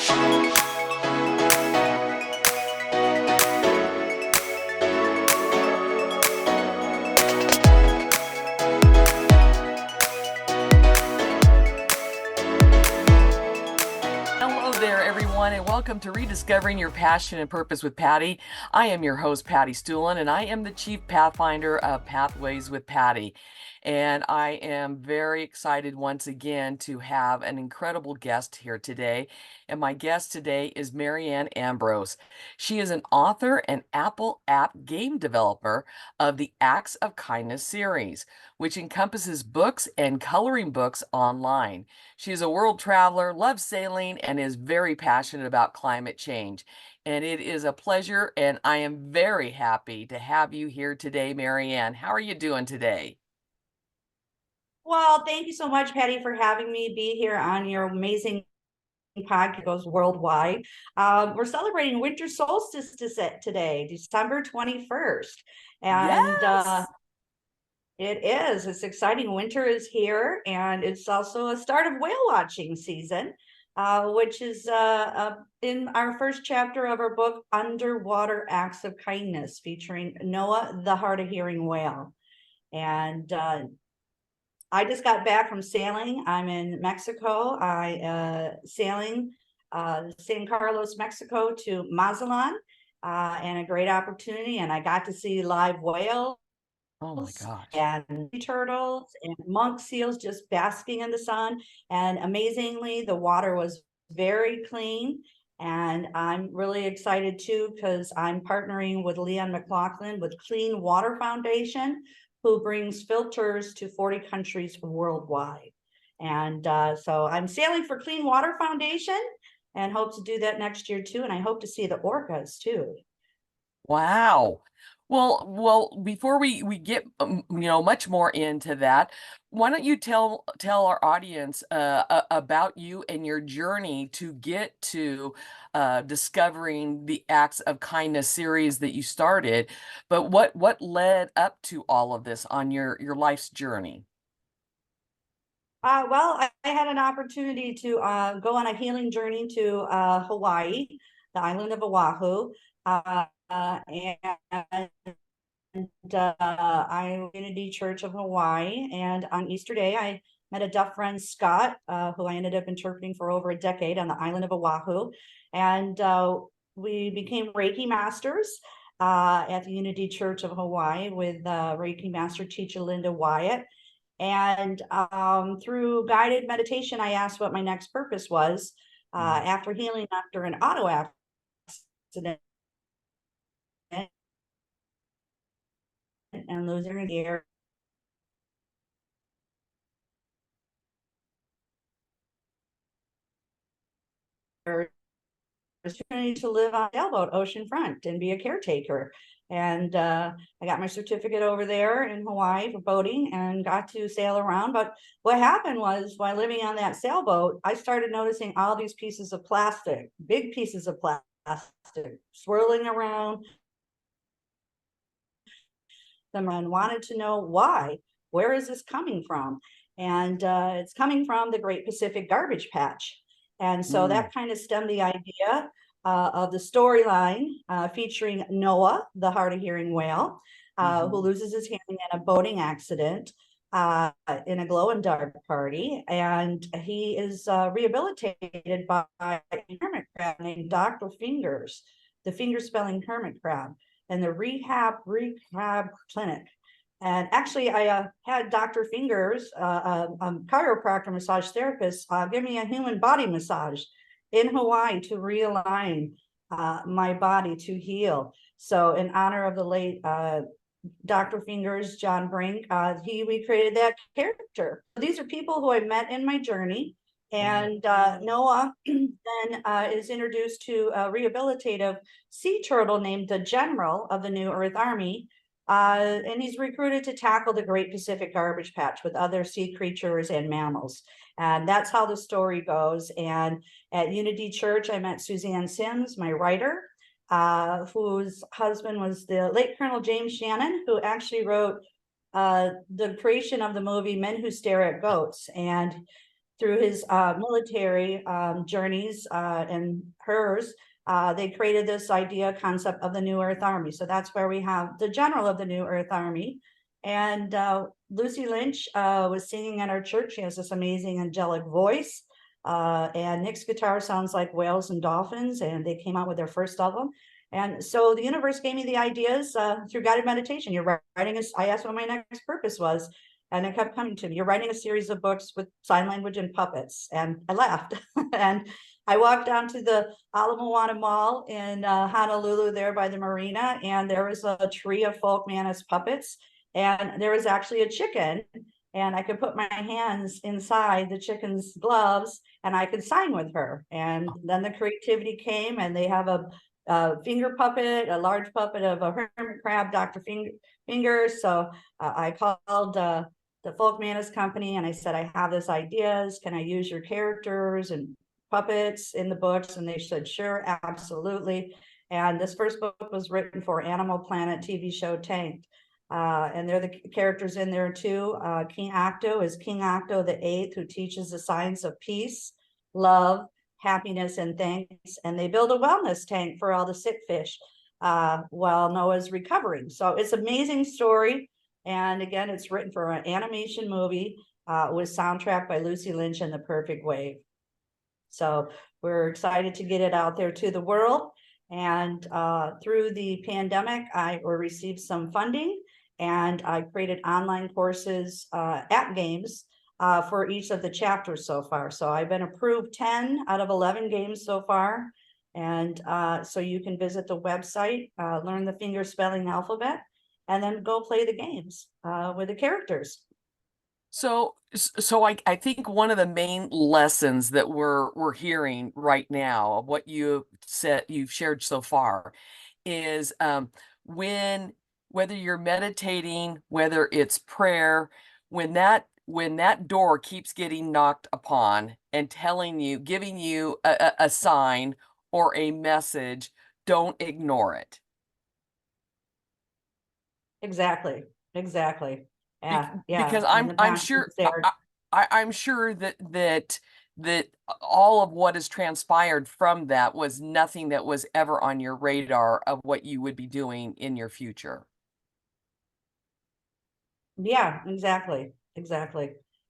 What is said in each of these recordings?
And welcome to Rediscovering Your Passion and Purpose with Patty. I am your host, Patty Stuhlin, and I am the Chief Pathfinder of Pathways with Patty. And I am very excited once again to have an incredible guest here today. And my guest today is Marianne Ambrose. She is an author and Apple app game developer of the Acts of Kindness series, which encompasses books and coloring books online. She is a world traveler, loves sailing, and is very passionate about climate change. And it is a pleasure, and I am very happy to have you here today, Marianne. How are you doing today? Well, thank you so much, Patty, for having me be here on your amazing podcast goes worldwide. We're celebrating winter solstice today, December 21st. And Yes. it's exciting. Winter is here, and it's also a start of whale watching season, which is in our first chapter of our book, Underwater Acts of Kindness, featuring Noah, the hard of hearing whale. And I just got back from sailing. I'm in Mexico. Sailing San Carlos, Mexico to Mazatlan, and a great opportunity. And I got to see live whales. Oh my gosh. And turtles and monk seals just basking in the sun. And amazingly, the water was very clean. And I'm really excited too, because I'm partnering with Leon McLaughlin with Clean Water Foundation, who brings filters to 40 countries worldwide. And so I'm sailing for Clean Water Foundation and hope to do that next year too. And I hope to see the orcas too. Wow. Well, before we get much more into that, why don't you tell our audience about you and your journey to get to discovering the Acts of Kindness series that you started, but what led up to all of this on your life's journey? Well, I had an opportunity to go on a healing journey to Hawaii, the island of Oahu. And I'm in Unity Church of Hawaii. And on Easter Day, I met a deaf friend, Scott, who I ended up interpreting for over a decade on the island of Oahu. And we became Reiki masters at the Unity Church of Hawaii with Reiki master teacher Linda Wyatt. And through guided meditation, I asked what my next purpose was after healing after an auto accident and losing a ear. Opportunity to live on a sailboat oceanfront and be a caretaker. And I got my certificate over there in Hawaii for boating and got to sail around. But what happened was, while living on that sailboat, I started noticing all these pieces of plastic, big pieces of plastic, swirling around. And wanted to know why. Where is this coming from? And it's coming from the Great Pacific Garbage Patch. And so that kind of stemmed the idea of the storyline featuring Noah, the hard of hearing whale, who loses his hearing in a boating accident in a glow in dark party. And he is rehabilitated by a hermit crab named Dr. Fingers, the finger spelling hermit crab, and the rehab clinic. And actually, I had Dr. Fingers, a chiropractor massage therapist, give me a human body massage in Hawaii to realign my body to heal. So in honor of the late Dr. Fingers, John Brink, he recreated that character. These are people who I met in my journey. And Noah then is introduced to a rehabilitative sea turtle named the General of the New Earth Army. And he's recruited to tackle the Great Pacific Garbage Patch with other sea creatures and mammals. And that's how the story goes. And at Unity Church, I met Suzanne Sims, my writer, whose husband was the late Colonel James Shannon, who actually wrote the creation of the movie Men Who Stare at Goats. And through his military journeys and hers, they created this idea concept of the New Earth Army. So that's where we have the general of the New Earth Army. And Lucy Lynch was singing at our church. She has this amazing angelic voice. And Nick's guitar sounds like whales and dolphins, and they came out with their first album. And so the universe gave me the ideas through guided meditation. You're writing, I asked what my next purpose was, and it kept coming to me. You're writing a series of books with sign language and puppets. And I laughed. And I walked down to the Ala Moana Mall in Honolulu there by the marina, and there was a tree of Folkmanis Puppets. And there was actually a chicken, and I could put my hands inside the chicken's gloves and I could sign with her. And then the creativity came, and they have a finger puppet, a large puppet of a hermit crab, Dr. Finger. So I called the Folkmanis company and I said, I have this ideas. Can I use your characters and puppets in the books? And they said, sure, absolutely. And this first book was written for Animal Planet TV show Tanked. And they're the characters in there too. King Octo is King Octo the Eighth, who teaches the science of peace, love, happiness, and thanks. And they build a wellness tank for all the sick fish while Noah's recovering. So it's an amazing story. And again, it's written for an animation movie with soundtrack by Lucie Lynch and The Perfect Wave. So we're excited to get it out there to the world. And through the pandemic, I received some funding, and I created online courses at games for each of the chapters so far. So I've been approved 10 out of 11 games so far. And so you can visit the website, learn the finger spelling alphabet, and then go play the games with the characters. So I think one of the main lessons that we're hearing right now of what you've shared so far is whether you're meditating, whether it's prayer, when that door keeps getting knocked upon and giving you a sign or a message, don't ignore it. Exactly. Yeah. Because And the I'm passion sure is there. I'm sure that all of what has transpired from that was nothing that was ever on your radar of what you would be doing in your future. Yeah, exactly.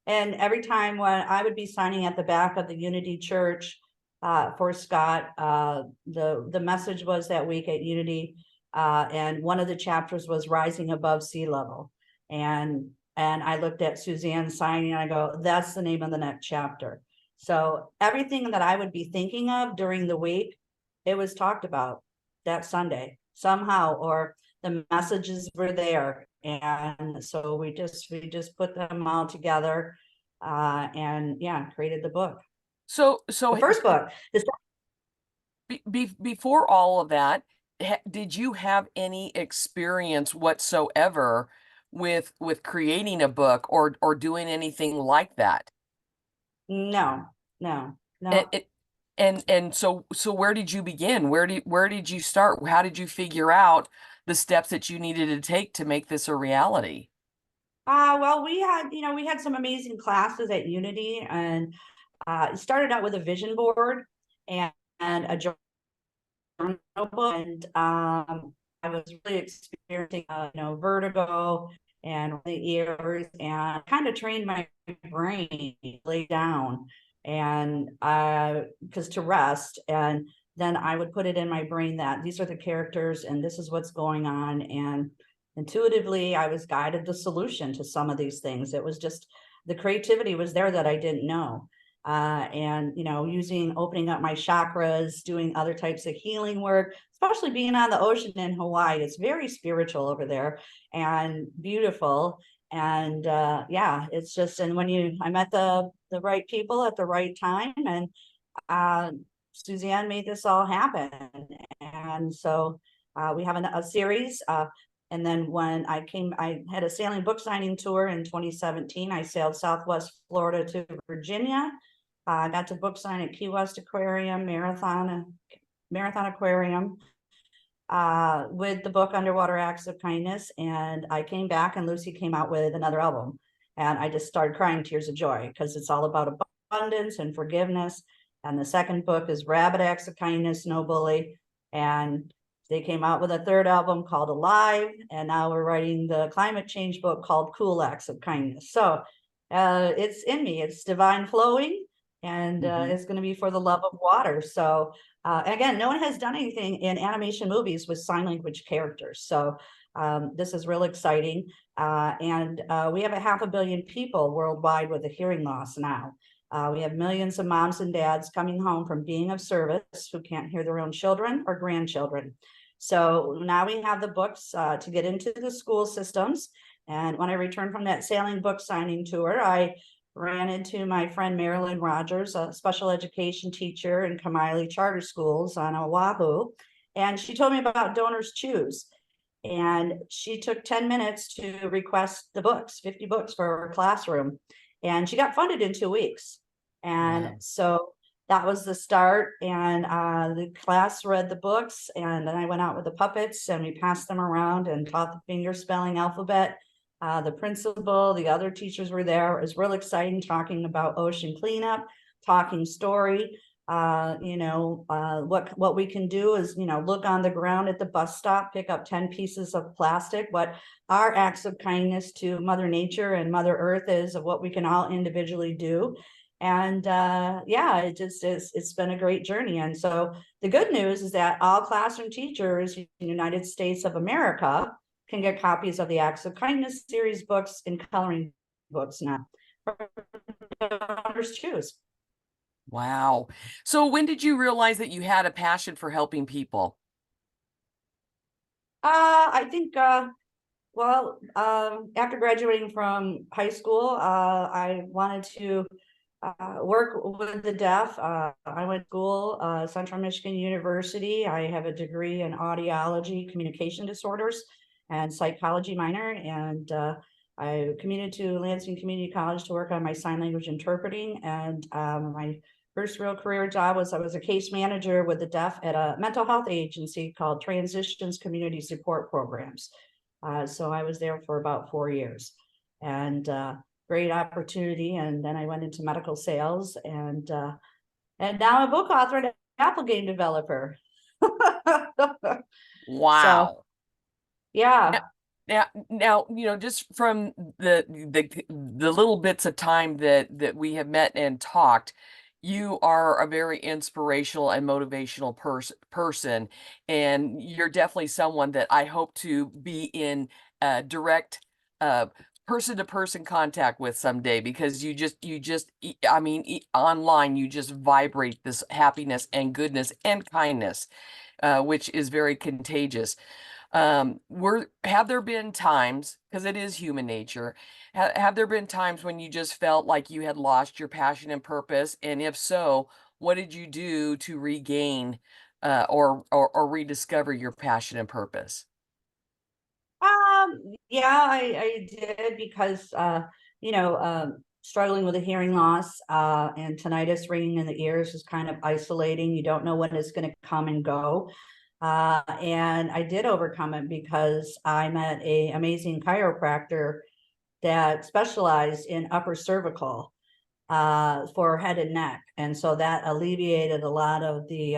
And every time when I would be signing at the back of the Unity Church for Scott, the message was that week at Unity, and one of the chapters was rising above sea level. And I looked at Suzanne signing and I go, that's the name of the next chapter. So everything that I would be thinking of during the week, it was talked about that Sunday somehow, or the messages were there. And so we just put them all together and created the book. So The first book. before all of that, did you have any experience whatsoever with creating a book or doing anything like that? No. And so where did you begin? Where did you start? How did you figure out the steps that you needed to take to make this a reality? Well, we had some amazing classes at Unity, and it started out with a vision board and a journal book, and I was really experiencing vertigo and the ears, and kind of trained my brain lay down and because to rest. And then I would put it in my brain that these are the characters and this is what's going on, and intuitively I was guided the solution to some of these things. It was just the creativity was there that I didn't know. And opening up my chakras, doing other types of healing work, especially being on the ocean in Hawaii. It's very spiritual over there and beautiful. And it's just, and I met the right people at the right time, and Suzanne made this all happen. And so we have a series. And then when I had a sailing book signing tour in 2017. I sailed Southwest Florida to Virginia. I got to book sign at Key West Aquarium, Marathon Aquarium, with the book Underwater Acts of Kindness. And I came back and Lucy came out with another album. And I just started crying tears of joy because it's all about abundance and forgiveness. And the second book is Rabbit Acts of Kindness, No Bully. And they came out with a third album called Alive. And now we're writing the climate change book called Cool Acts of Kindness. So it's in me, it's divine flowing, and it's going to be for the love of water. So again, no one has done anything in animation movies with sign language characters. So this is real exciting. And we have 500 million people worldwide with a hearing loss now. We have millions of moms and dads coming home from being of service who can't hear their own children or grandchildren. So now we have the books to get into the school systems. And when I returned from that sailing book signing tour, I ran into my friend Marilyn Rogers, a special education teacher in Kamaile Charter Schools on Oahu. And she told me about Donors Choose. And she took 10 minutes to request the books, 50 books for her classroom. And she got funded in 2 weeks. And so that was the start. And the class read the books. And then I went out with the puppets and we passed them around and taught the finger spelling alphabet. The principal, the other teachers were there. It was real exciting talking about ocean cleanup, talking story. What we can do is, look on the ground at the bus stop, pick up 10 pieces of plastic, what our acts of kindness to Mother Nature and Mother Earth is, of what we can all individually do. And it's been a great journey. And so the good news is that all classroom teachers in the United States of America can get copies of the Acts of Kindness series books and coloring books now. Donors Choose. Wow. So when did you realize that you had a passion for helping people? I think, after graduating from high school, I wanted to work with the deaf. I went to school, Central Michigan University. I have a degree in audiology, communication disorders, and psychology minor. And I commuted to Lansing Community College to work on my sign language interpreting. And my first real career job was I was a case manager with the deaf at a mental health agency called Transitions Community Support Programs. So I was there for about 4 years, and great opportunity. And then I went into medical sales, and now I'm a book author and an Apple game developer. Wow. So, yeah. Now, just from the little bits of time that we have met and talked, you are a very inspirational and motivational person, and you're definitely someone that I hope to be in direct person-to-person contact with someday, because I mean, online, you just vibrate this happiness and goodness and kindness, which is very contagious. Have there been times, because it is human nature, have there been times when you just felt like you had lost your passion and purpose? And if so, what did you do to regain or rediscover your passion and purpose? Yeah, I did, because struggling with a hearing loss and tinnitus, ringing in the ears, is kind of isolating. You don't know when it's going to come and go. And I did overcome it because I met an amazing chiropractor that specialized in upper cervical for head and neck. And so that alleviated a lot of the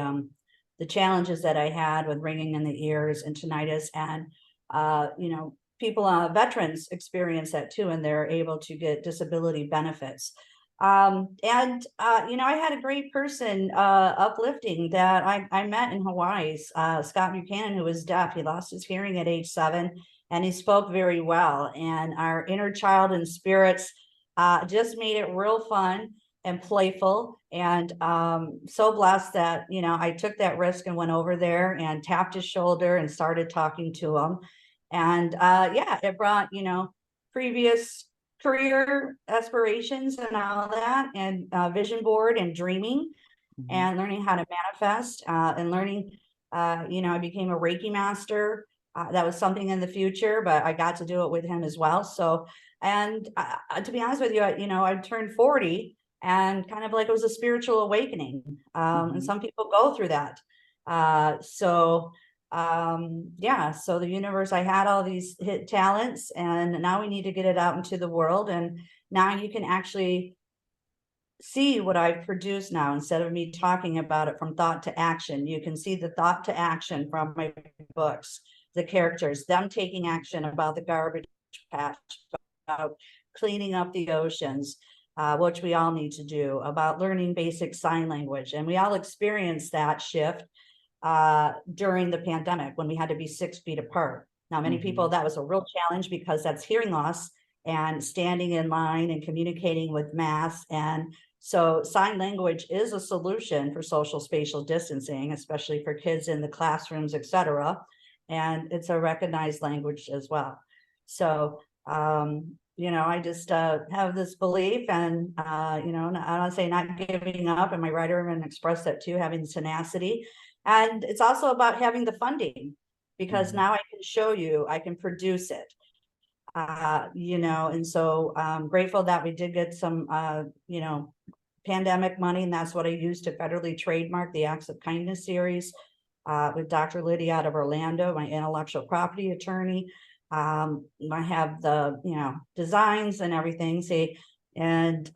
challenges that I had with ringing in the ears and tinnitus. And people, veterans experience that too, and they're able to get disability benefits. I had a great person uplifting that I met in Hawaii, Scott Buchanan, who was deaf. He lost his hearing at age 7, and he spoke very well. And our inner child and spirits just made it real fun and playful. And so blessed that, I took that risk and went over there and tapped his shoulder and started talking to him. And it brought, previous career aspirations and all that, and vision board and dreaming, and learning how to manifest, and learning, I became a Reiki master. That was something in the future, but I got to do it with him as well. So, and to be honest with you, I turned 40, and kind of like it was a spiritual awakening. And some people go through that. So the universe, I had all these hit talents, and now we need to get it out into the world. And now you can actually see what I've produced now, instead of me talking about it from thought to action, you can see the thought to action from my books, the characters, them taking action about the garbage patch, about cleaning up the oceans, which we all need to do, about learning basic sign language. And we all experienced that shift during the pandemic when we had to be 6 feet apart. Now, many people, that was a real challenge because that's hearing loss and standing in line and communicating with mass. And so sign language is a solution for social spatial distancing, especially for kids in the classrooms, et cetera. And it's a recognized language as well. So, I just have this belief, and, I don't say not giving up, and my writer and expressed that too, having tenacity. And it's also about having the funding, because now I can show you, I can produce it. And so I'm grateful that we did get some, pandemic money, and that's what I used to federally trademark the Acts of Kindness series with Dr. Lydia out of Orlando, my intellectual property attorney. I have the, designs and everything, see, and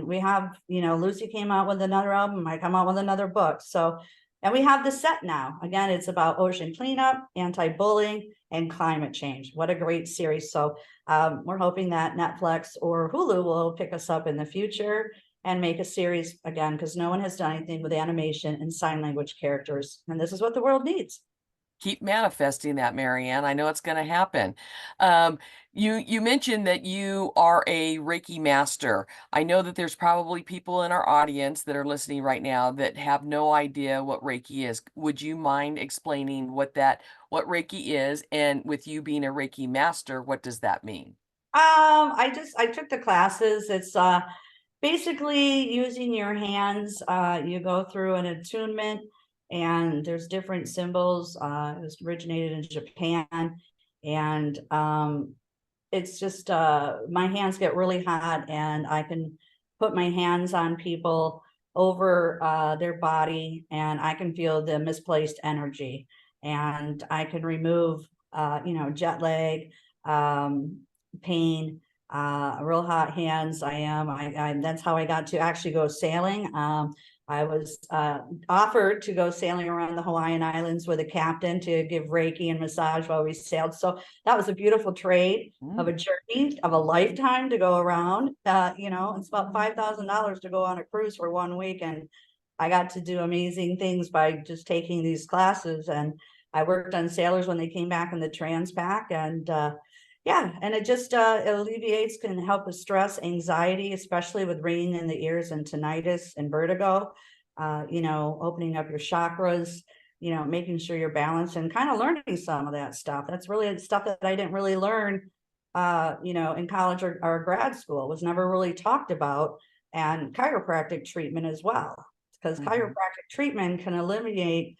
we have, Lucie came out with another album, I come out with another book. So, and we have the set now. Again, it's about ocean cleanup, anti-bullying, and climate change. What a great series. So we're hoping that Netflix or Hulu will pick us up in the future and make a series again, because no one has done anything with animation and sign language characters. And this is what the world needs. Keep manifesting that, Marianne. I know it's going to happen. You mentioned that you are a Reiki master. I know that there's probably people in our audience that are listening right now that have no idea what Reiki is. Would you mind explaining what Reiki is, and with you being a Reiki master, what does that mean? I took the classes. It's basically using your hands. You go through an attunement, and there's different symbols. It was originated in Japan, and it's just my hands get really hot, and I can put my hands on people over their body, and I can feel the misplaced energy, and I can remove jet lag, pain, real hot hands. I that's how I got to actually go sailing. I was offered to go sailing around the Hawaiian Islands with a captain to give Reiki and massage while we sailed. So that was a beautiful trade of a journey of a lifetime to go around. It's about $5,000 to go on a cruise for 1 week. And I got to do amazing things by just taking these classes. And I worked on sailors when they came back in the Transpac. And yeah, and it just alleviates, can help with stress, anxiety, especially with ringing in the ears and tinnitus and vertigo. Opening up your chakras, making sure you're balanced, and kind of learning some of that stuff. That's really stuff that I didn't really learn, in college or grad school. It was never really talked about. And chiropractic treatment as well, because chiropractic treatment can eliminate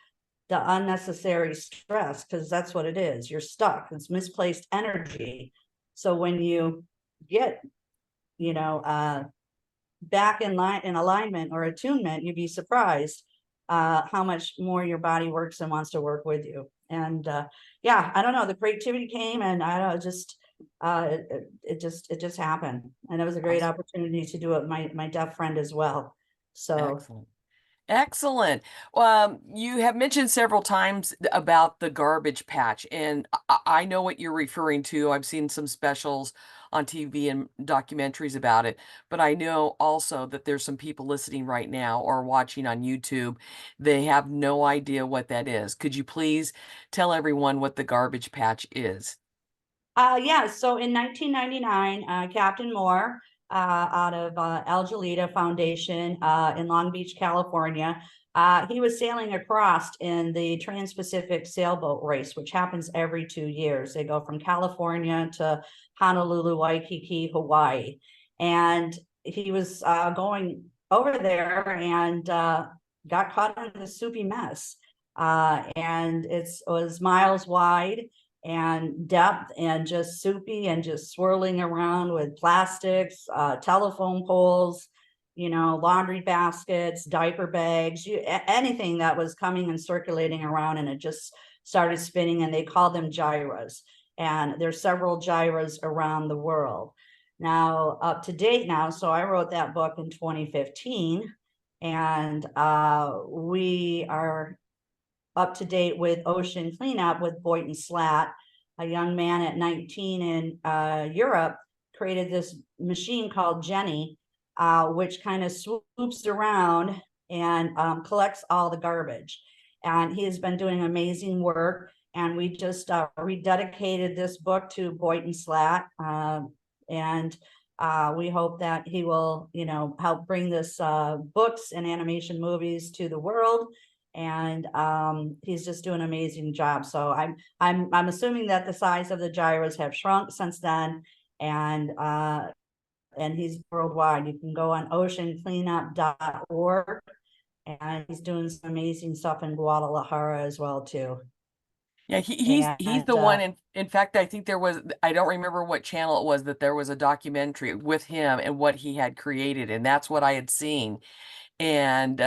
the unnecessary stress, because that's what it is. You're stuck. It's misplaced energy. So when you get, back in line, in alignment or attunement, you'd be surprised how much more your body works and wants to work with you. And yeah, I don't know, the creativity came, and I don't know, it just happened. And it was a great opportunity to do it with my deaf friend as well. So Excellent. Excellent. You have mentioned several times about the garbage patch, and I know what you're referring to. I've seen some specials on TV and documentaries about it, but I know also that there's some people listening right now or watching on YouTube. They have no idea what that is. Could you please tell everyone what the garbage patch is? yeah, so in 1999, Captain Moore, out of Al Jalita Foundation in Long Beach, California, he was sailing across in the Trans-Pacific sailboat race, which happens every 2 years. They go from California to Honolulu, Waikiki, Hawaii. And he was going over there and got caught in a soupy mess. And it was miles wide and depth, and just soupy, and just swirling around with plastics, telephone poles, laundry baskets, diaper bags, anything that was coming and circulating around, and it just started spinning. And they call them gyras, and there's several gyras around the world. now up to date now. So I wrote that book in 2015, and we are up to date with ocean cleanup with Boynton Slat. A young man at 19 in Europe created this machine called Jenny, which kind of swoops around and collects all the garbage. And he has been doing amazing work. And we just rededicated this book to Boynton Slat. And we hope that he will, help bring this books and animation movies to the world. And he's just doing an amazing job. So I'm assuming that the size of the gyros have shrunk since then, and he's worldwide. You can go on oceancleanup.org, and he's doing some amazing stuff in Guadalajara as well too. Yeah, he's the one. In fact, I think I don't remember what channel it was, that there was a documentary with him and what he had created, and that's what I had seen. And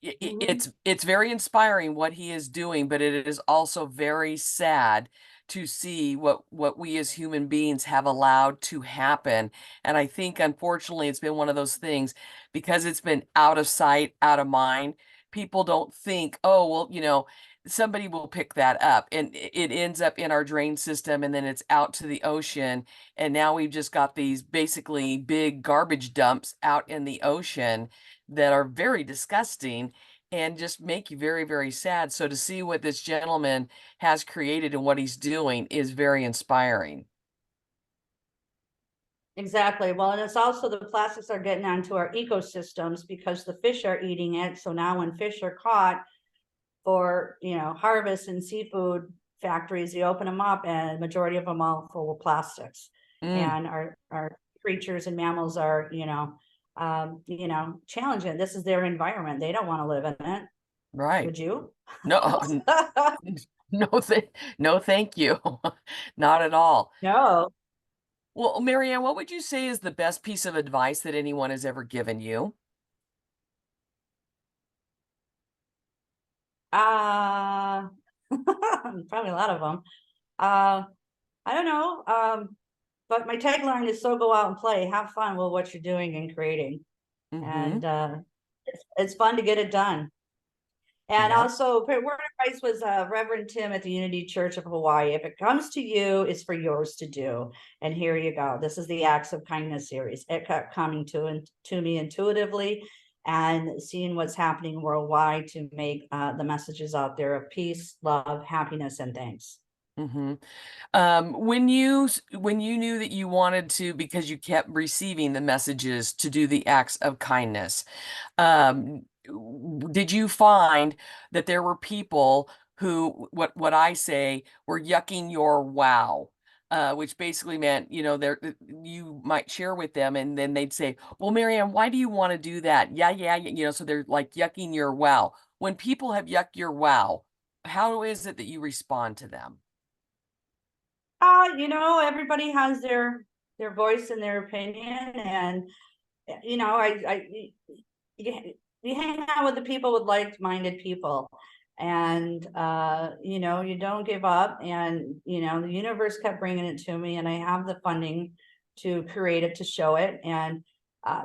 it's very inspiring what he is doing, but it is also very sad to see what we as human beings have allowed to happen. And I think, unfortunately, it's been one of those things, because it's been out of sight, out of mind. People don't think, oh, well, somebody will pick that up, and it ends up in our drain system, and then it's out to the ocean. And now we've just got these basically big garbage dumps out in the ocean that are very disgusting and just make you very, very sad. So to see what this gentleman has created and what he's doing is very inspiring. Exactly. Well, and it's also the plastics are getting onto our ecosystems because the fish are eating it. So now when fish are caught for, harvest in seafood factories, you open them up and majority of them all full of plastics. Mm, And our creatures and mammals are, challenging. This is their environment. They don't want to live in it. right. Would you? No, no, no, thank you. Not at all. No. Well, Marianne, what would you say is the best piece of advice that anyone has ever given you? Uh probably a lot of them. Uh I don't know. But my tagline is so go out and play, have fun with what you're doing and creating. Mm-hmm. And it's fun to get it done. And Yep. also, word of advice was Reverend Tim at the Unity Church of Hawaii. If it comes to you, it's for yours to do. And here you go. This is the Acts of Kindness series. It kept coming to me intuitively, and seeing what's happening worldwide to make the messages out there of peace, love, happiness, and thanks. Mm-hmm. When you knew that you wanted to, because you kept receiving the messages to do the acts of kindness, did you find that there were people who, what I say, were yucking your wow? Which basically meant, you might share with them, and then they'd say, well, Marianne, why do you want to do that? Yeah, yeah, so they're like yucking your wow. When people have yucked your wow, how is it that you respond to them? Everybody has their voice and their opinion, and you hang out with the people with like-minded people, and you don't give up. And the universe kept bringing it to me, and I have the funding to create it, to show it. And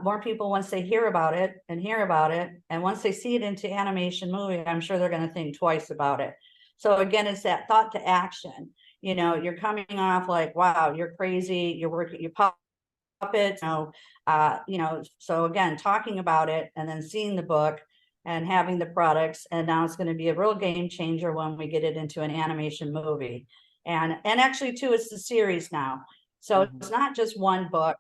more people, once they hear about it and once they see it into animation movie, I'm sure they're going to think twice about it. So again, it's that thought to action. You're coming off like, wow, you're crazy, you're working, you puppets, so again, talking about it and then seeing the book and having the products, and now it's going to be a real game changer when we get it into an animation movie. And actually too, it's the series now, so Mhm. it's not just one book,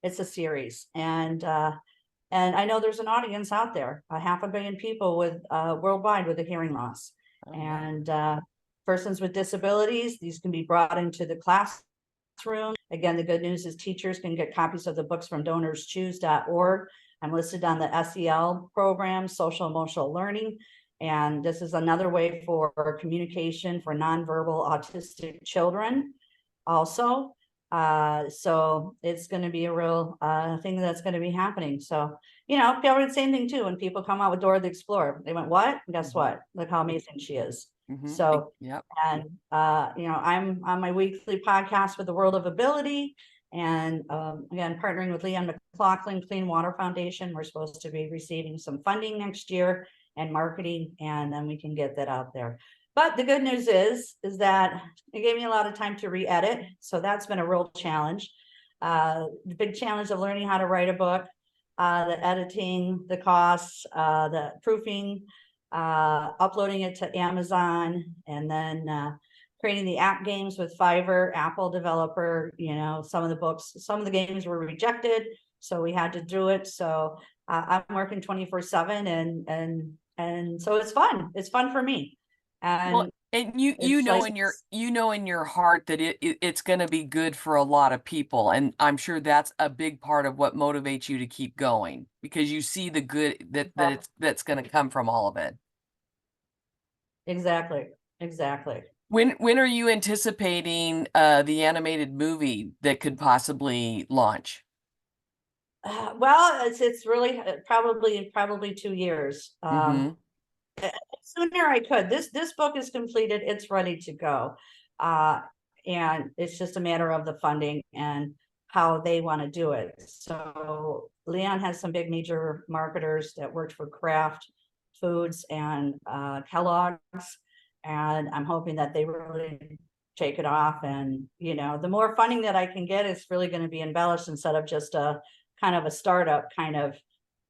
it's a series. And I know there's an audience out there, 500 million people with worldwide with a hearing loss, Oh, yeah. and persons with disabilities. These can be brought into the classroom. Again, the good news is teachers can get copies of the books from donorschoose.org. I'm listed on the SEL program, social emotional learning. And this is another way for communication for nonverbal autistic children also. So it's going to be a real thing that's going to be happening. So, the same thing too. When people come out with Dora the Explorer, they went, what? And guess Hmm. what? Look how amazing she is. Hmm. So, Yep. and I'm on my weekly podcast with the World of Ability, And again, partnering with Leanne McLaughlin Clean Water Foundation, we're supposed to be receiving some funding next year and marketing, and then we can get that out there. But the good news is that it gave me a lot of time to re-edit, so that's been a real challenge. The big challenge of learning how to write a book, the editing, the costs, the proofing, uploading it to Amazon, and then creating the app games with Fiverr, Apple developer. You know, some of the games were rejected, so we had to do it. So I'm working 24/7, and so it's fun. It's fun for me. Well, And and you it's like, you know in your heart that it's going to be good for a lot of people, and I'm sure that's a big part of what motivates you to keep going, because you see the good that's going to come from all of it. exactly, exactly. When are you anticipating the animated movie that could possibly launch? Well, it's really probably 2 years. Mm-hmm. Sooner I could. This book is completed. It's ready to go. Uh, and it's just a matter of the funding and how they want to do it. So Leon has some big major marketers that worked for Kraft Foods and Kellogg's, and I'm hoping that they really take it off. And you know, the more funding that I can get, it's really going to be embellished instead of just a kind of a startup kind of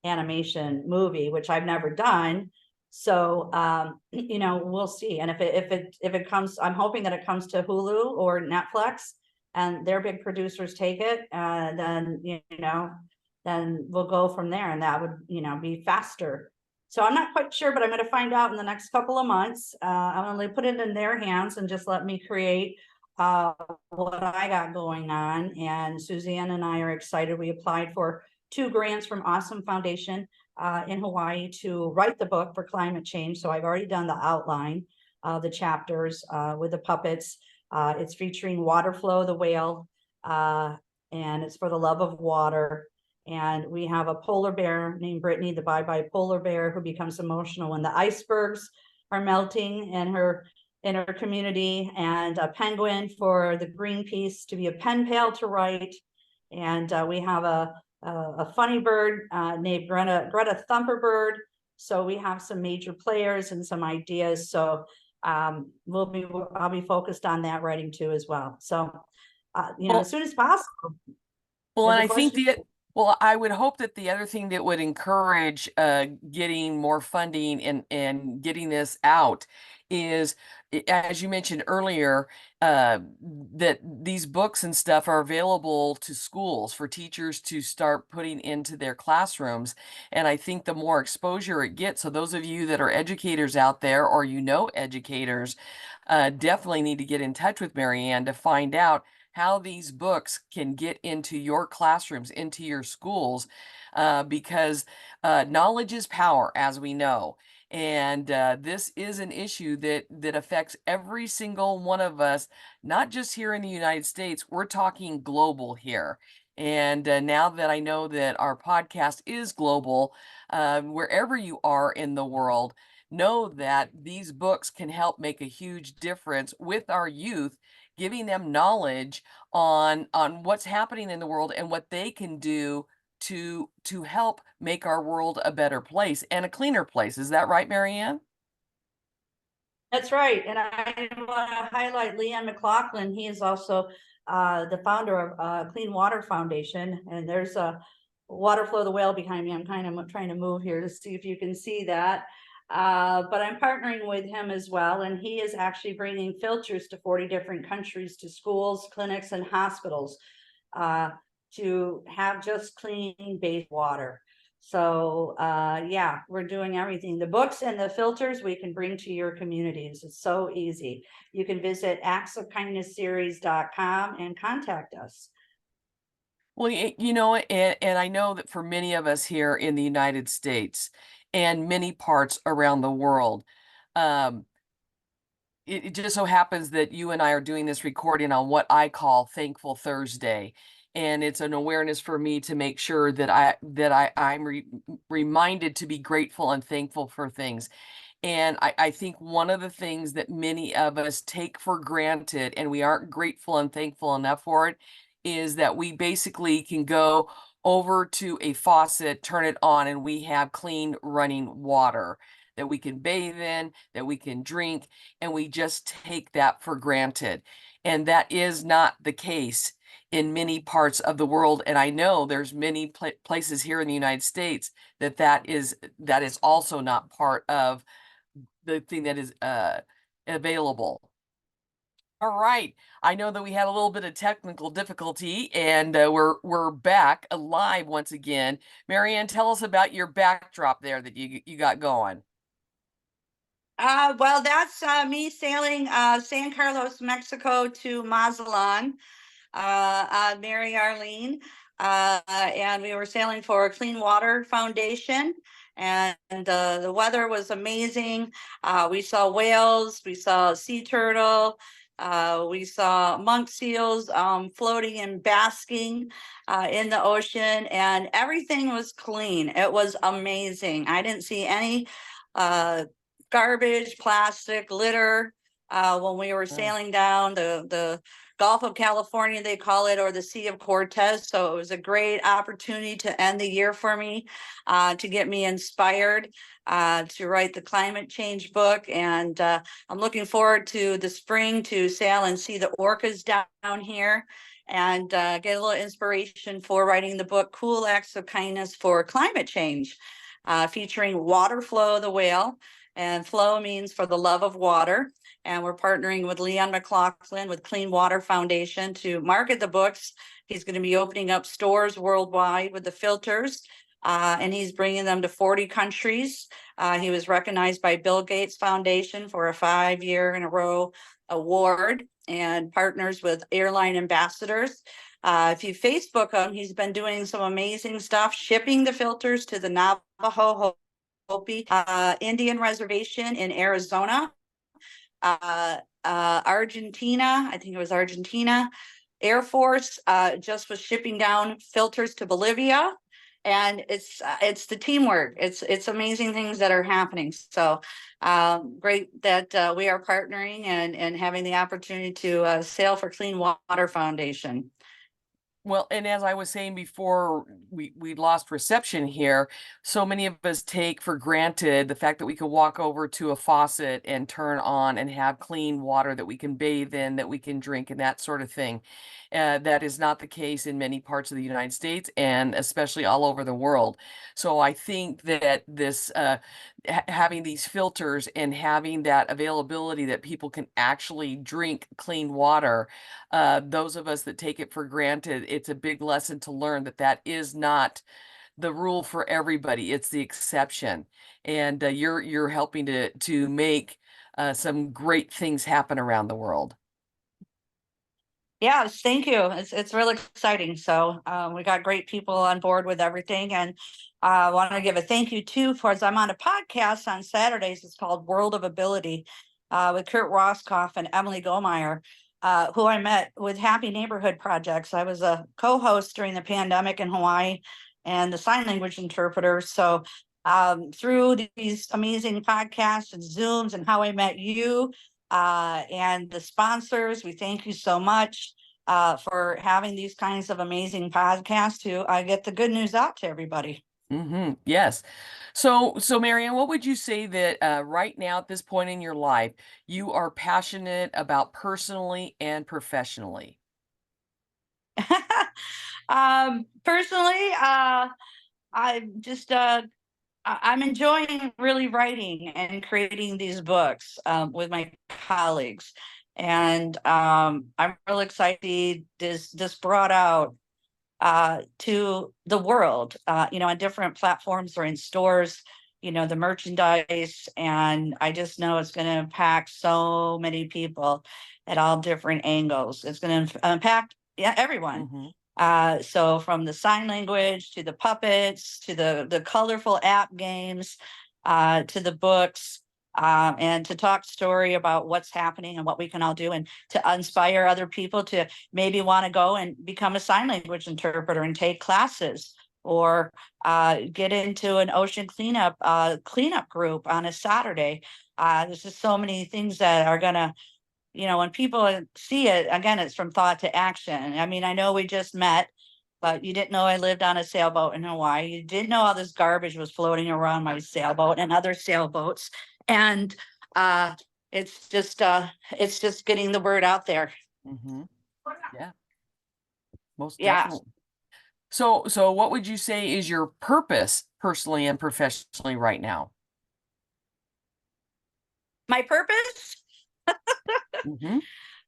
animation movie, which I've never done. So you know, we'll see. And if it comes, I'm hoping that it comes to Hulu or Netflix, and their big producers take it, then you know, then we'll go from there, and that would, you know, be faster. So I'm not quite sure, but I'm going to find out in the next couple of months. I'm going to put it in their hands and just let me create uh, what I got going on. And Suzanne and I are excited. We applied for 2 grants from Awesome Foundation in Hawaii to write the book for climate change. So I've already done the outline of the chapters with the puppets. It's featuring Waterflow the whale, and it's for the love of water. And we have a polar bear named Brittany, the bye-bye polar bear, who becomes emotional when the icebergs are melting in her community, and a penguin for the Greenpeace to be a pen pal to write. And we have a funny bird named Greta Thunderbird. So we have some major players and some ideas. So I'll be focused on that writing too as well. So you know, as Well, soon as possible. well, Is and the I think question? well, I would hope that the other thing that would encourage getting more funding and getting this out is, as you mentioned earlier, that these books and stuff are available to schools for teachers to start putting into their classrooms. And I think the more exposure it gets, so those of you that are educators out there, or you know educators, definitely need to get in touch with Marianne to find out how these books can get into your classrooms, into your schools, because knowledge is power, as we know. And this is an issue that affects every single one of us, not just here in the United States. We're talking global here. And now that I know that our podcast is global, wherever you are in the world, know that these books can help make a huge difference with our youth, giving them knowledge on what's happening in the world and what they can do to help make our world a better place and a cleaner place. Is that right, Marianne? That's right. And I want to highlight Leanne McLaughlin. He is also the founder of Clean Water Foundation. And there's a Waterflow the whale behind me. I'm kind of trying to move here to see if you can see that. But I'm partnering with him as well. And he is actually bringing filters to 40 different countries, to schools, clinics, and hospitals uh, to have just clean base water. So yeah, we're doing everything. The books and the filters we can bring to your communities. It's so easy. You can visit actsofkindnessseries.com and contact us. Well, you know, and I know that for many of us here in the United States and many parts around the world, um, it just so happens that you and I are doing this recording on what I call Thankful Thursday. And it's an awareness for me to make sure that I'm reminded to be grateful and thankful for things. And I think one of the things that many of us take for granted, and we aren't grateful and thankful enough for it, is that we basically can go over to a faucet, turn it on, and we have clean running water that we can bathe in, that we can drink, and we just take that for granted. And that is not the case in many parts of the world. And I know there's many places here in the United States that is also not part of the thing that is available. All right. I know that we had a little bit of technical difficulty, and we're back alive once again. Marianne, tell us about your backdrop there that you got going. Well, that's me sailing San Carlos, Mexico to Mazatlan, Mary Arlene, and we were sailing for a Clean Water Foundation, and the weather was amazing. We saw whales, we saw sea turtle, we saw monk seals floating and basking in the ocean, and everything was clean. It was amazing. I didn't see any uh, garbage, plastic, litter. When we were Oh. sailing down the Gulf of California, they call it, or the Sea of Cortez. So it was a great opportunity to end the year for me, to get me inspired to write the climate change book. And I'm looking forward to the spring to sail and see the orcas down here and get a little inspiration for writing the book, Cool Acts of Kindness for Climate Change, featuring Water Flow the whale. And flow means for the love of water. And we're partnering with Leon McLaughlin with Clean Water Foundation to market the books. He's going to be opening up stores worldwide with the filters, and he's bringing them to 40 countries. He was recognized by Bill Gates Foundation for a 5-year in a row award, and partners with airline ambassadors. If you Facebook him, he's been doing some amazing stuff, shipping the filters to the Navajo Hopi Indian Reservation in Arizona, Argentina. I think it was Argentina. Air Force just was shipping down filters to Bolivia, and it's the teamwork. It's amazing things that are happening. So great that we are partnering and having the opportunity to sail for Clean Water Foundation. Well, and as I was saying before, we lost reception here. So many of us take for granted the fact that we could walk over to a faucet and turn on and have clean water that we can bathe in, that we can drink, and that sort of thing. That is not the case in many parts of the United States and especially all over the world. So I think that this having these filters and having that availability that people can actually drink clean water, those of us that take it for granted, it's a big lesson to learn that that is not the rule for everybody. It's the exception, and you're helping to make some great things happen around the world. Yes, thank you. It's really exciting. So we got great people on board with everything, and I want to give a thank you too for as I'm on a podcast on Saturdays. It's called World of Ability with Kurt Roskoff and Emily Gomeyer, who I met with Happy Neighborhood Projects. I was a co-host during the pandemic in Hawaii and the sign language interpreter. So through these amazing podcasts and Zooms and how I met you, and the sponsors, we thank you so much for having these kinds of amazing podcasts to get the good news out to everybody. Yes. So Marianne, what would you say that right now at this point in your life you are passionate about personally and professionally? Personally, I just I'm enjoying really writing and creating these books with my colleagues, and I'm really excited this brought out to the world, on different platforms or in stores, the merchandise. And I just know it's going to impact so many people at all different angles. It's going to impact, yeah, everyone. Hmm. So from the sign language to the puppets to the colorful app games, to the books, and to talk story about what's happening and what we can all do, and to inspire other people to maybe want to go and become a sign language interpreter and take classes, or get into an ocean cleanup group on a Saturday. There's just so many things that are going to when people see it, again, it's from thought to action. I mean, I know we just met, but you didn't know I lived on a sailboat in Hawaii. You didn't know all this garbage was floating around my sailboat and other sailboats. And it's just getting the word out there. Mm-hmm. Yeah, most Yeah. definitely. So what would you say is your purpose personally and professionally right now? My purpose? Mm-hmm.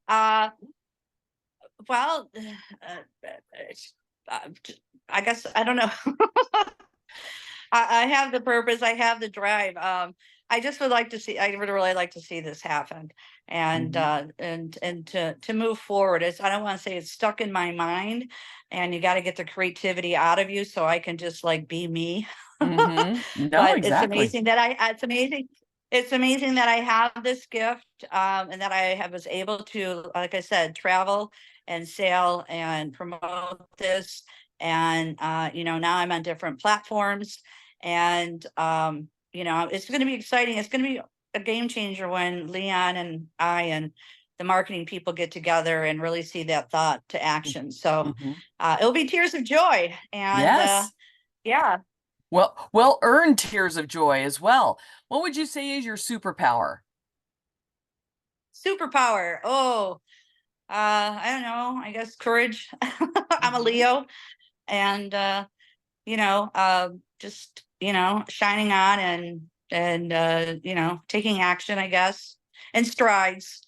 Uh, well, uh, I guess I don't know. I have the purpose. I have the drive. I just would like to see. I would really like to see this happen, and Mm-hmm. to move forward. I don't want to say it's stuck in my mind, and you got to get the creativity out of you so I can just like be me. Mm-hmm. No, But it's exactly. amazing that it's amazing. It's amazing that I have this gift, and that was able to, like I said, travel and sail and promote this. And now I'm on different platforms, and it's going to be exciting. It's going to be a game changer when Leon and I and the marketing people get together and really see that thought to action. So Mm-hmm. it'll be tears of joy, and Yes. yeah. Well earned tears of joy as well. What would you say is your superpower? Superpower. Oh, I don't know. I guess courage. I'm a Mm-hmm. Leo, and just shining on, and taking action, I guess, and strides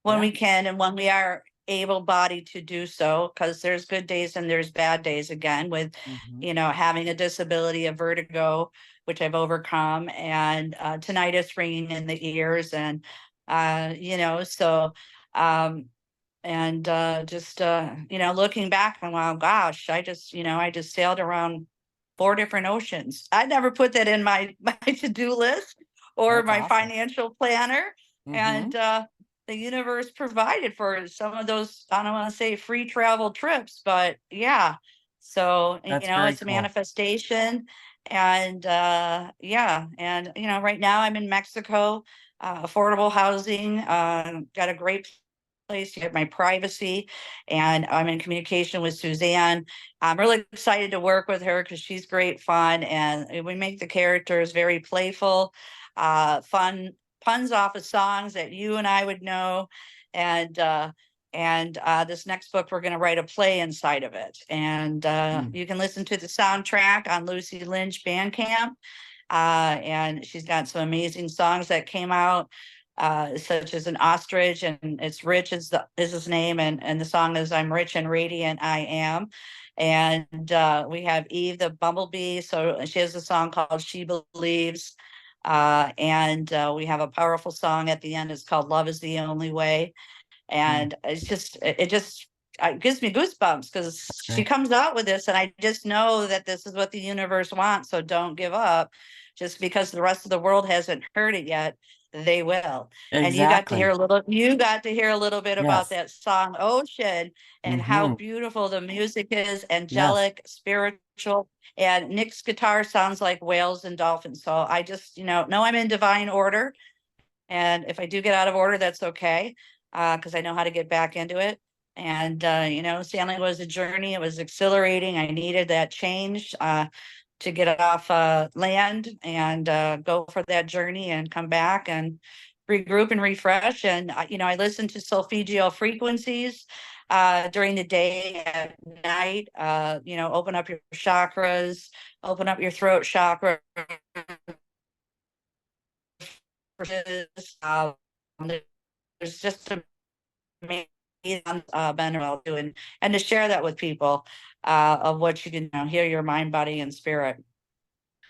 when Yeah. we can and when we are able-bodied to do so, because there's good days and there's bad days, again, with Mm-hmm. having a disability of vertigo, which I've overcome, and tinnitus ringing in the ears, and so um and just looking back and, wow, gosh, I just sailed around 4 different oceans. I never put that in my my to-do list or That's my awesome. financial planner. Mm-hmm. And the universe provided for some of those, I don't want to say free travel trips, but yeah. So That's very it's a cool. manifestation. And yeah, and right now I'm in Mexico. Affordable housing, got a great place. You have my privacy, and I'm in communication with Suzanne. I'm really excited to work with her because she's great fun, and we make the characters very playful, fun puns off of songs that you and I would know. And this next book, we're going to write a play inside of it, and Mm. you can listen to the soundtrack on Lucy Lynch Bandcamp. And she's got some amazing songs that came out, such as An Ostrich, and It's Rich is his name, and the song is I'm Rich and Radiant I Am. And we have Eve the Bumblebee, so she has a song called She Believes. And we have a powerful song at the end. It's called Love is the Only Way. Mm. And it just gives me goosebumps because she Great. comes out with this, and I just know that this is what the universe wants. So don't give up. Just because the rest of the world hasn't heard it yet, they will. And Exactly. you got to hear a little bit about Yes. that song Ocean, and how Mm-hmm. beautiful the music is, Yes. angelic, spiritual. And Nick's guitar sounds like whales and dolphins. So I just know I'm in divine order, and if I do get out of order, that's okay, because I know how to get back into it. And sailing was a journey. It was exhilarating. I needed that change, to get off land, and go for that journey and come back and regroup and refresh. And I listen to solfeggio frequencies during the day, at night. Open up your chakras, open up your throat chakra. Um, there's just a been doing, and to share that with people, of what you can hear your mind, body, and spirit.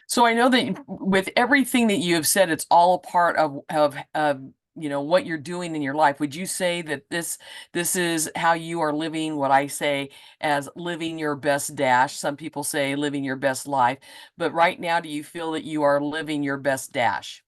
So I know that with everything that you have said, it's all a part of what you're doing in your life. Would you say that this is how you are living what I say as living your best dash? Some people say living your best life, but right now, do you feel that you are living your best dash?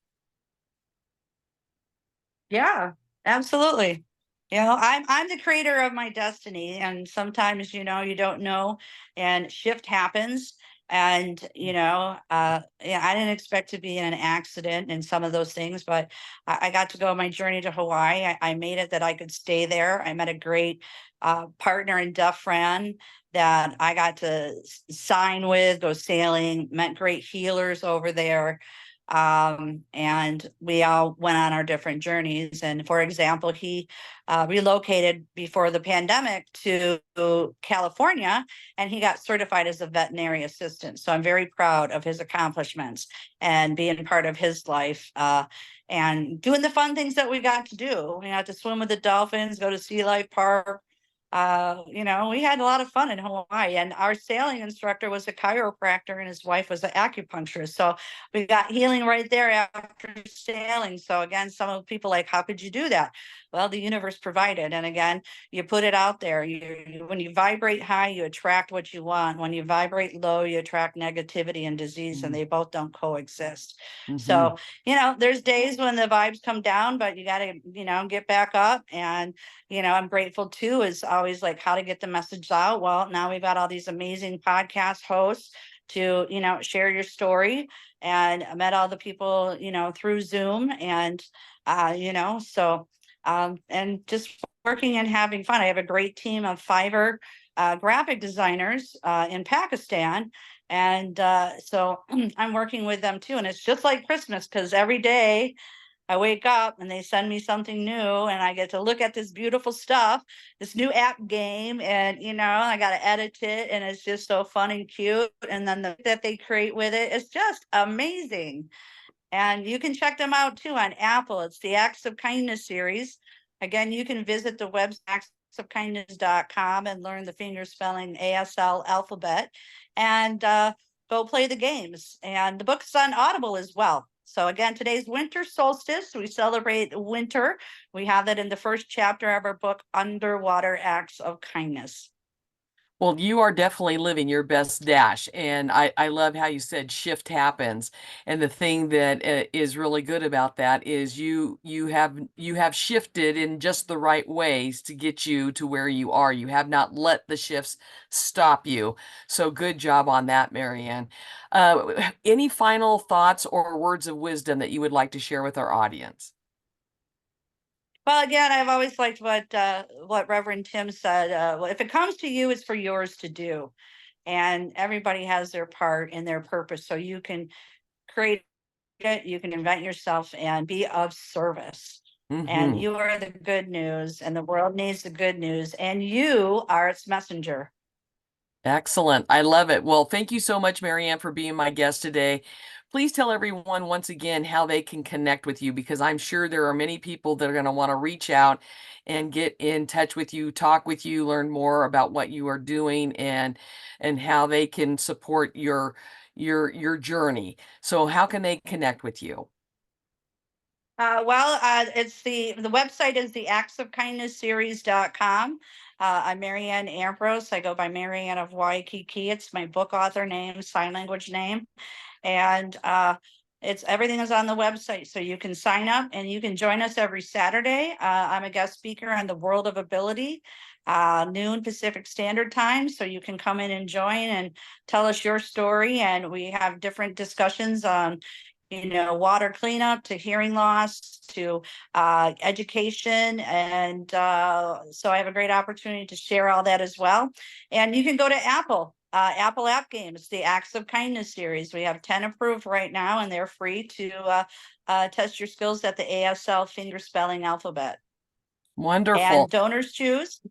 Yeah, absolutely. I'm the creator of my destiny, and sometimes you don't know, and shift happens. And, yeah, I didn't expect to be in an accident and some of those things, but I got to go on my journey to Hawaii. I made it that I could stay there. I met a great partner in Duff Fran that I got to sign with, go sailing, met great healers over there. And we all went on our different journeys. And for example, he relocated before the pandemic to California, and he got certified as a veterinary assistant. So I'm very proud of his accomplishments and being part of his life, and doing the fun things that we got to do. We got to swim with the dolphins, go to Sea Life Park. We had a lot of fun in Hawaii, and our sailing instructor was a chiropractor and his wife was an acupuncturist. So we got healing right there after sailing. So again, some of the people like, how could you do that? Well, the universe provided. And again, you put it out there. When you vibrate high, you attract what you want. When you vibrate low, you attract negativity and disease, and they both don't coexist. Mm-hmm. So, there's days when the vibes come down, but you got to, get back up. And, I'm grateful too, is always like how to get the message out. Well, now we've got all these amazing podcast hosts to, share your story. And I met all the people, through Zoom, and, and just working and having fun. I have a great team of Fiverr graphic designers in Pakistan. And so I'm working with them too. And it's just like Christmas, because every day I wake up and they send me something new, and I get to look at this beautiful stuff, this new app game, and I got to edit it, and it's just so fun and cute. And then that they create with it, it's just amazing. And you can check them out too on Apple. It's the Acts of Kindness series. Again, you can visit the website actsofkindness.com and learn the finger spelling ASL alphabet, and go play the games. And the book's on Audible as well. So again, today's winter solstice. We celebrate winter. We have that in the first chapter of our book, Underwater Acts of Kindness. Well, you are definitely living your best dash. And I love how you said shift happens. And the thing that is really good about that is you have shifted in just the right ways to get you to where you are. You have not let the shifts stop you. So good job on that, Marianne. Any final thoughts or words of wisdom that you would like to share with our audience? Well, again, I've always liked what Reverend Tim said. Well, if it comes to you, it's for yours to do. And everybody has their part in their purpose. So you can create it, you can invent yourself and be of service. And Mm-hmm. you are the good news, and the world needs the good news, and you are its messenger. Excellent. I love it. Well, thank you so much, Marianne, for being my guest today. Please tell everyone once again how they can connect with you, because I'm sure there are many people that are going to want to reach out and get in touch with you, talk with you, learn more about what you are doing, and how they can support your journey. So how can they connect with you? It's the website is the actsofkindnessseries.com. I'm Marianne Ambrose. I go by Marianne of Waikiki. It's my book author name, sign language name. And it's everything is on the website. So you can sign up and you can join us every Saturday. I'm a guest speaker on the World of Ability, noon Pacific Standard Time. So you can come in and join and tell us your story. And we have different discussions on water cleanup to hearing loss to education. And so I have a great opportunity to share all that as well. And you can go to Apple App Games, the Acts of Kindness series. We have 10 approved right now, and they're free to test your skills at the ASL finger spelling alphabet. And Wonderful. donors choose.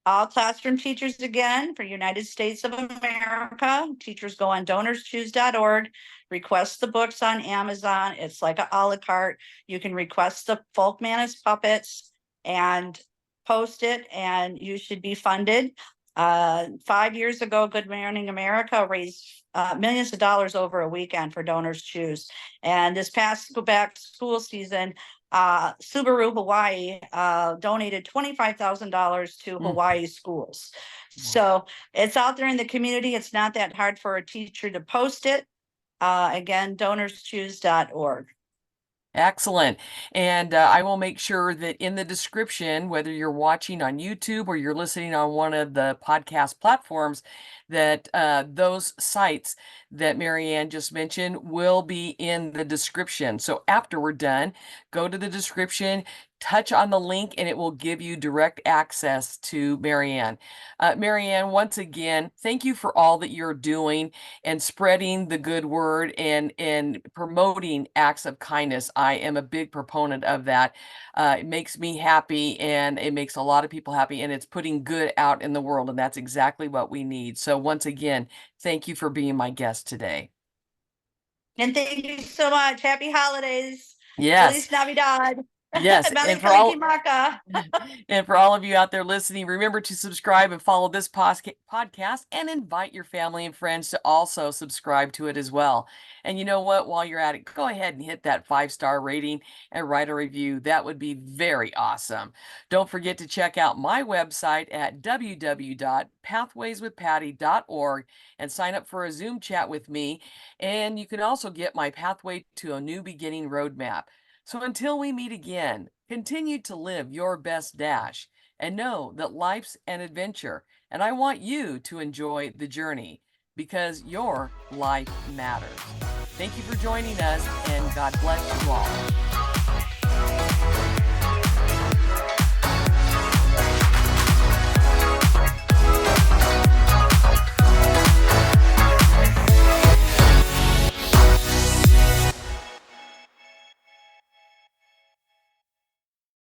All classroom teachers, again, for United States of America, teachers go on donorschoose.org, request the books on Amazon. It's like a la carte. You can request the Folkmanis Puppets and post it, and you should be funded. 5 years ago, Good Morning America raised millions of dollars over a weekend for Donors Choose. And this past back school season, Subaru Hawaii donated $25,000 to Mm. Hawaii schools. So it's out there in the community. It's not that hard for a teacher to post it. Again, donorschoose.org. Excellent. And I will make sure that in the description, whether you're watching on YouTube or you're listening on one of the podcast platforms, that those sites that Marianne just mentioned will be in the description. So after we're done, go to the description, touch on the link, and it will give you direct access to Marianne. Marianne, once again, thank you for all that you're doing and spreading the good word and promoting acts of kindness. I am a big proponent of that. It makes me happy and it makes a lot of people happy, and it's putting good out in the world, and that's exactly what we need. So once again, thank you for being my guest today. And thank you so much. Happy holidays. Yes. Feliz Navidad. Yes, Mali Kalikimaka. and for all of you out there listening, remember to subscribe and follow this podcast and invite your family and friends to also subscribe to it as well. And you know what? While you're at it, go ahead and hit that 5-star rating and write a review. That would be very awesome. Don't forget to check out my website at www.pathwayswithpatty.org and sign up for a Zoom chat with me. And you can also get my Pathway to a New Beginning roadmap. So until we meet again, continue to live your best dash and know that life's an adventure. And I want you to enjoy the journey because your life matters. Thank you for joining us, and God bless you all.